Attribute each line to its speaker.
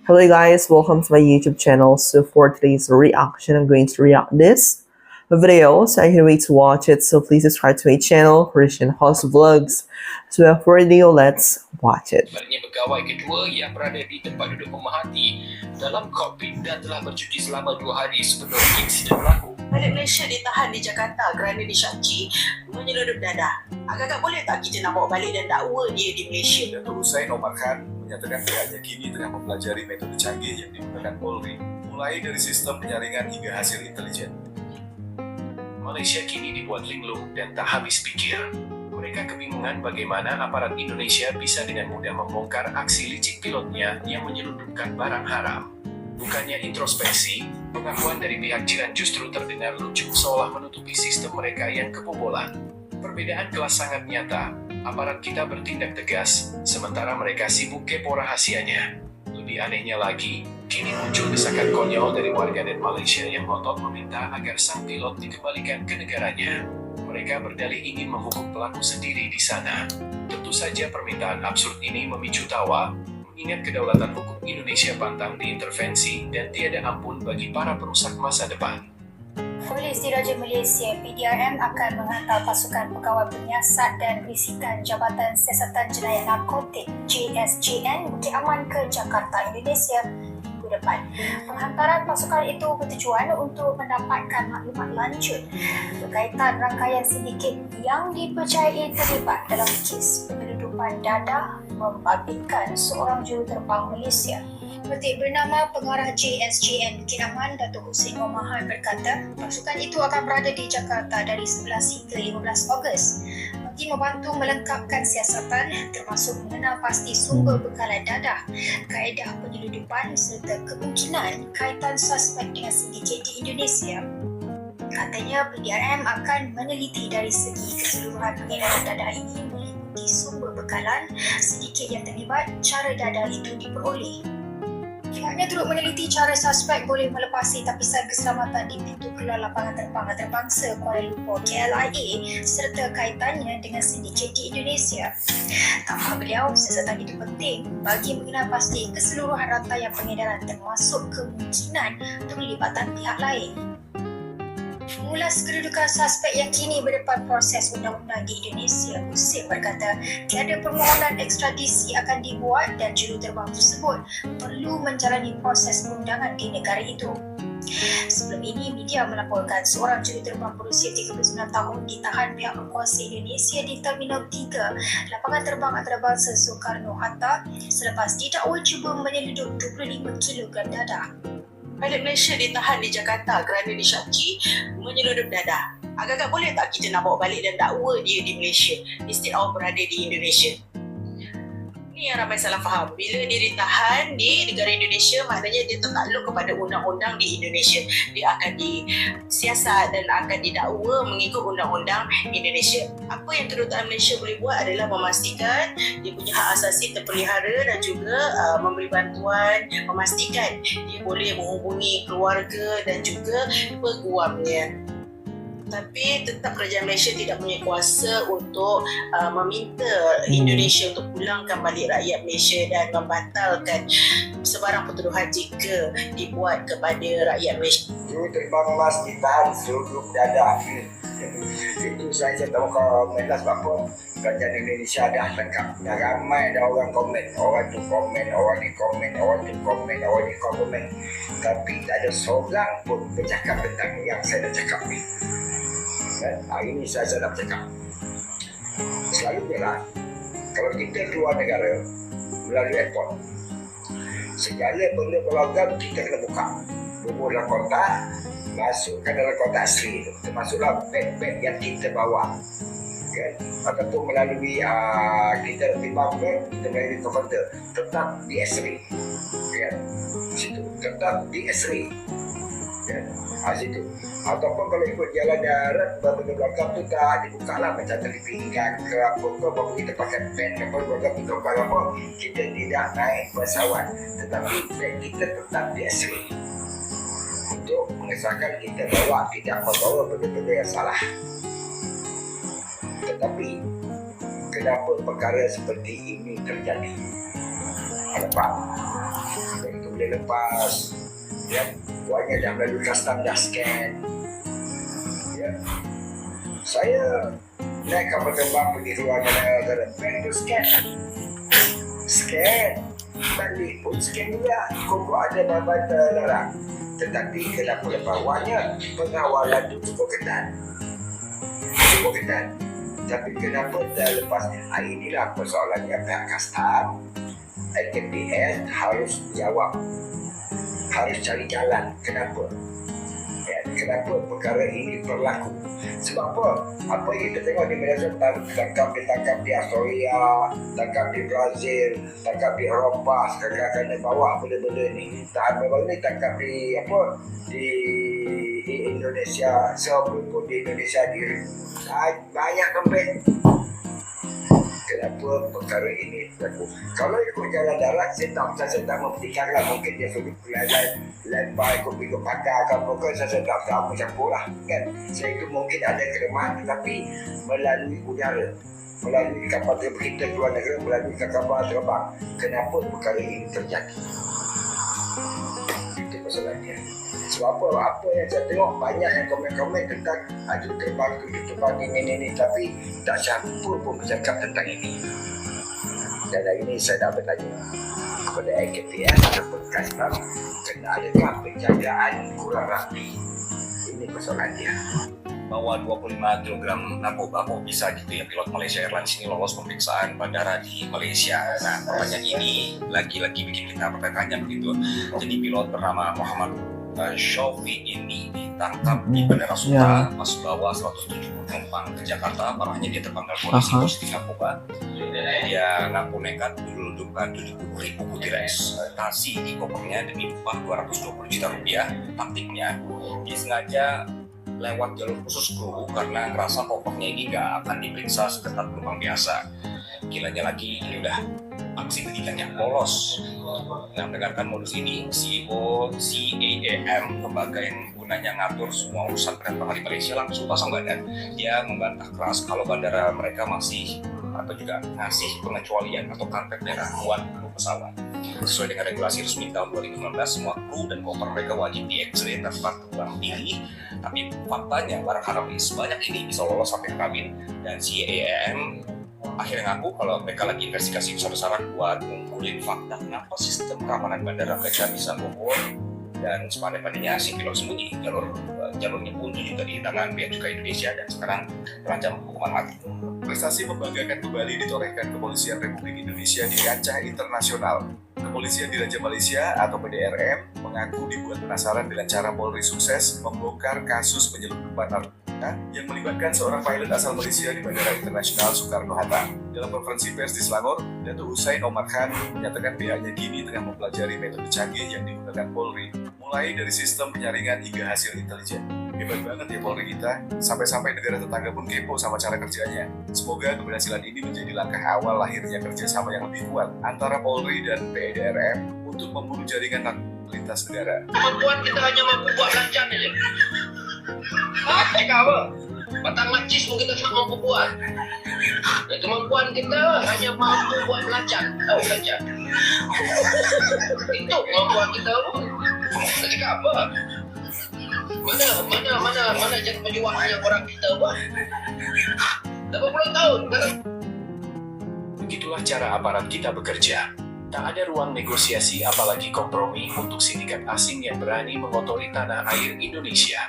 Speaker 1: Hello guys, welcome to my YouTube channel. So for today's reaction, I'm going to react this video. So I can't wait to watch it. So please subscribe to my channel, Christian House Vlogs. So without further ado, let's watch it.
Speaker 2: Sebaliknya pegawai kedua yang berada di tempat duduk pemerhati dalam kokpit dan telah bercuti selama 2 hari sebelum insiden berlaku. Balik Malaysia ditahan di Jakarta kerana disyaki menyeludup dadah. Agak-agak boleh tak kita nak bawa balik dan dakwa dia di Malaysia?
Speaker 3: Datuk Hussein Omar Khan menyatakan pihaknya kini tengah mempelajari metode canggih yang digunakan Polri, mulai dari sistem penyaringan hingga hasil intelijen.
Speaker 2: Malaysia kini dibuat linglung dan tak habis pikir. Mereka kebingungan bagaimana aparat Indonesia bisa dengan mudah membongkar aksi licik pilotnya yang menyelundupkan barang haram. Bukannya introspeksi, pengakuan dari pihak Jiran justru terdengar lucu seolah menutupi sistem mereka yang kebobolan. Perbedaan kelas sangat nyata, aparat kita bertindak tegas, sementara mereka sibuk kepo rahasianya. Lebih anehnya lagi, kini muncul desakan konyol dari warganet Malaysia yang ngotot meminta agar sang pilot dikembalikan ke negaranya. Mereka berdalih ingin menghukum pelaku sendiri di sana. Tentu saja permintaan absurd ini memicu tawa, mengingat kedaulatan hukum Indonesia pantang diintervensi dan tiada ampun bagi para perusak masa depan.
Speaker 4: Polis Diraja Malaysia PDRM akan menghantar pasukan pegawai penyiasat dan risikan Jabatan Siasatan Jenayah Narkotik JSJN Bukit Aman ke Jakarta, Indonesia minggu depan. Penghantaran pasukan itu bertujuan untuk mendapatkan maklumat lanjut berkaitan rangkaian sindiket yang dipercayai terlibat dalam kes penyeludupan dadah membabitkan seorang juruterbang Malaysia. Petik bernama Pengarah JSJN Bukit Aman, Datuk Hussein Omar Khan berkata, pasukan itu akan berada di Jakarta dari 11 hingga 15 Ogos bagi membantu melengkapkan siasatan termasuk mengenal pasti sumber bekalan dadah, kaedah penyeludupan serta kemungkinan kaitan suspek dengan sindiket di Indonesia. Katanya PDRM akan meneliti dari segi keseluruhan pengedaran dadah ini meliputi sumber bekalan, sindiket yang terlibat, cara dadah itu diperoleh. Pihaknya turut meneliti cara suspek boleh melepasi tapisan keselamatan di pintu keluar lapangan terbang antarabangsa Kuala Lumpur KLIA serta kaitannya dengan sindiket di Indonesia. Tambah beliau, siasatan itu penting bagi mengenal pasti keseluruhan rantaian pengedaran termasuk kemungkinan penglibatan pihak lain. Mengulas kedudukan suspek yang kini berdepan proses undang-undang di Indonesia, Hussein berkata tiada permohonan ekstradisi akan dibuat dan juruterbang tersebut perlu menjalani proses perundangan di negara itu. Sebelum ini, media melaporkan seorang juruterbang berusia 39 tahun ditahan pihak berkuasa Indonesia di Terminal 3, lapangan terbang antarabangsa Soekarno-Hatta selepas didakwa cuba menyeludup 25 kg dadah.
Speaker 5: Balik Malaysia ditahan di Jakarta kerana disyaki menyeludup dadah. Agak-agak boleh tak kita nak bawa balik dan dakwa dia di Malaysia instead of berada di Indonesia? Ini yang ramai salah faham. Bila dia ditahan di negara Indonesia, maknanya dia tertakluk kepada undang-undang di Indonesia. Dia akan disiasat dan akan didakwa mengikut undang-undang Indonesia. Apa yang kedutaan Malaysia boleh buat adalah memastikan dia punya hak asasi terpelihara dan juga memberi bantuan, memastikan dia boleh menghubungi keluarga dan juga peguamnya. Tapi tetap kerajaan Malaysia tidak punya kuasa untuk meminta Indonesia untuk pulangkan balik rakyat Malaysia dan membatalkan sebarang pertuduhan jika dibuat kepada rakyat Malaysia.
Speaker 6: Juruterbang Mas ditahan seluruh dadah. Itu saya tahu komen lah sebab apa kerajaan Indonesia dah lengkap. Dah ramai dah orang komen. Orang tu komen, orang ni komen, orang tu komen, orang ni komen. Tapi tak ada seorang pun bercakap tentang yang saya dah cakap ni. Dan hari ini saya nak bercakap. Selalunya lah, kalau kita keluar negara melalui airport, segala benda berlogam kita kena buka. Bubur dalam kotak, masukkan dalam kotak asli itu. Termasuklah beg-beg yang kita bawa. Kan? Ataupun melalui kita timbang beg, kita melalui komputer, tetap di X-ray. Kan? Situ, tetap di X-ray. Kan? Situ. Ataupun kalau ikut jalan darat, benda belakang tu tak dibuka lah macam tali pinggang ke apa kita pakai pen apa belakang kita apa, kita tidak naik pesawat tetapi beg kita tetap di X-ray untuk mengesahkan kita bawa tidak membawa benda-benda yang salah. Tetapi kenapa perkara seperti ini terjadi? lepas. Itu boleh lepas. Ya, wangnya dah melalui custom dah scan. Ya. Saya naik kapal terbang pergi keluar negara, pengen scan. Scan. Balik pun scan juga. Kok ada babat larang. Tetapi kenapa lepas wangnya pengawalan itu cukup ketat. Cukup ketat. Tapi kenapa dah lepas inilah persoalannya pihak custom. LKPS harus jawab, harus cari jalan kenapa. Ya, kenapa perkara ini berlaku? Sebab apa? Apa yang kita tengok di media sosial, ditangkap di Australia, tangkap di Brazil, tangkap di Eropah, sekarang kena bawa benda-benda ni. Baru ni tangkap di Indonesia, sebelum di Indonesia diri. Banyak tempat. Kenapa perkara ini berlaku? Kalau ikut jalan darat, saya tak membuktikanlah. Mungkin dia suruh lempar ikut pakar ke apa ke, saya tak mencampur lah kan. Saya itu mungkin ada kelemahan, tetapi melalui udara, melalui kapal terbang kita keluar negara, melalui kapal terbang. Kenapa perkara ini terjadi? Itu persoalannya. Sebab apa yang saya tengok banyak yang komen-komen tentang terbang ini, tapi tak siapa pun bercakap tentang ini. Dan hari ini saya dah bertanya kepada LKPS ataupun custom, kena adakah penjagaan kurang rapi? Ini persoalan dia.
Speaker 7: Bahwa 25 kg narkoba kok bisa gitu ya pilot Malaysia Airlines ini lolos pemeriksaan bandara di Malaysia. Nah, pertanyaan ini lagi-lagi bikin kita bertanya begitu. Jadi pilot bernama Muhammad Shofi ini ditangkap di Bandara Suta pas bawa 170 penumpang ke Jakarta. Parahnya dia terpanggal polisi positif narkoba. Dia ngaku nekat menyelundupkan 70.000 butir ekstasi di kopernya demi upah 220 juta rupiah. Taktiknya dia sengaja lewat jalur khusus kru karena ngerasa kopernya ini nggak akan diperiksa seketat penumpang biasa. Gilanya lagi, ini udah aksi ketiganya lolos. Nah, mendengarkan modus ini, CEO CAAM, lembaga yang gunanya ngatur semua urusan penerbangan di Malaysia, langsung pasang badan. Dia membantah keras kalau bandara mereka masih juga ngasih pengecualian atau karpet merah buat kru pesawat. Sesuai dengan regulasi resmi tahun 2019, semua kru dan koper mereka wajib di-X-ray tanpa terbang tinggi. Tapi faktanya barang haram ini sebanyak ini bisa lolos sampai kabin, dan CAAM akhirnya ngaku kalau mereka lagi investigasi besar-besaran buat ngumpulin fakta kenapa sistem keamanan bandara mereka bisa bobol, dan sepandai-pandainya si pilot sembunyi. Jalurnya pun juga di tangan Bea Cukai Indonesia dan sekarang terancam hukuman mati.
Speaker 3: Prestasi membanggakan kembali ditorehkan Kepolisian Republik Indonesia di kancah internasional. Kepolisian di Raja Malaysia atau PDRM mengaku dibuat penasaran dengan cara Polri sukses membongkar kasus penyelundupan narkoba yang melibatkan seorang pilot asal Malaysia di Bandara Internasional Soekarno-Hatta. Dalam konferensi pers di Selangor, Datuk Hussein Omar Khan menyatakan pihaknya kini tengah mempelajari metode canggih yang digunakan Polri, mulai dari sistem penyaringan hingga hasil intelijen. Hebat banget ya Polri kita, sampai-sampai negara tetangga pun kepo sama cara kerjanya. Semoga keberhasilan ini menjadi langkah awal lahirnya kerjasama yang lebih kuat antara Polri dan PDRM untuk membunuh jaringan lintas negara.
Speaker 8: Kemampuan kita hanya mampu buat lancar saja. Apa? Batang macis pun kita tak mampu buat. Dan kemampuan kita hanya mampu buat lancar. Tahu lancar. Itu kemampuan kita. Kita cakap apa? Mana jangan perjuangan yang orang kita buat. 80 tahun kan?
Speaker 2: Begitulah cara aparat kita bekerja. Tak ada ruang negosiasi apalagi kompromi untuk sindikat asing yang berani mengotori tanah air Indonesia.